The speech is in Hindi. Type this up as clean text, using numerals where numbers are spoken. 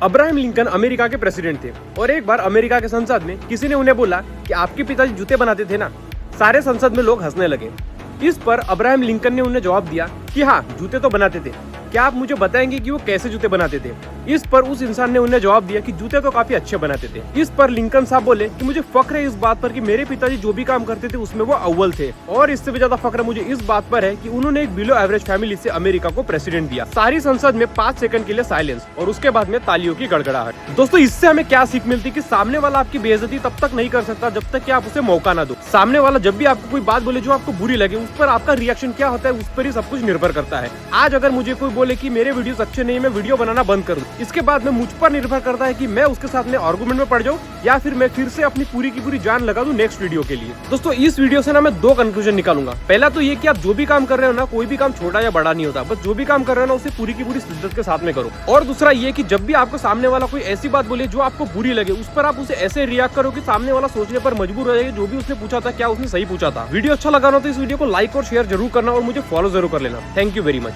अब्राहम लिंकन अमेरिका के प्रेसिडेंट थे और एक बार अमेरिका के संसद में किसी ने उन्हें बोला कि आपके पिताजी जूते बनाते थे ना। सारे संसद में लोग हंसने लगे। इस पर अब्राहम लिंकन ने उन्हें जवाब दिया कि हाँ, जूते तो बनाते थे, क्या आप मुझे बताएंगे कि वो कैसे जूते बनाते थे। इस पर उस इंसान ने उन्हें जवाब दिया कि जूते तो काफी अच्छे बनाते थे। इस पर लिंकन साहब बोले कि मुझे फख्र है इस बात पर कि मेरे पिताजी जो भी काम करते थे उसमें वो अव्वल थे, और इससे भी ज्यादा फख्र मुझे इस बात पर है कि उन्होंने एक बिलो एवरेज फैमिली से अमेरिका को प्रेसिडेंट दिया। सारी संसद में 5 सेकंड के लिए साइलेंस और उसके बाद में तालियों की गड़गड़ाहट। दोस्तों, इससे हमें क्या सीख मिलती कि सामने वाला आपकी बेइज्जती तब तक नहीं कर सकता जब तक कि आप उसे मौका ना दो। सामने वाला जब भी आपको कोई बात बोले जो आपको बुरी लगे, उस पर आपका रिएक्शन क्या होता है उस पर ही सब कुछ निर्भर करता है। आज अगर मुझे कोई बोले कि मेरे वीडियोस अच्छे नहीं, मैं वीडियो बनाना बंद कर दूं, इसके बाद में मुझ पर निर्भर करता है कि मैं उसके साथ में आर्गुमेंट में पड़ जाऊं या फिर मैं फिर से अपनी पूरी की पूरी जान लगा दूं नेक्स्ट वीडियो के लिए। दोस्तों, इस वीडियो से ना मैं 2 कंक्लूजन निकालूंगा। पहला तो ये कि आप जो भी काम कर रहे हो ना, कोई भी काम छोटा या बड़ा नहीं होता, बस जो भी काम कर रहे हो ना उसे पूरी की पूरी शिद्दत के साथ में करो। और दूसरा ये कि जब भी आपको सामने वाला कोई ऐसी बात बोले जो आपको बुरी लगे, उस पर आप उसे ऐसे रिएक्ट करो कि सामने वाला सोचने पर मजबूर हो जाएगा जो भी उसने पूछा था क्या उसने सही पूछा था। वीडियो अच्छा लगा ना तो इस वीडियो को लाइक और शेयर जरूर करना और मुझे फॉलो जरूर कर लेना। Thank you very much.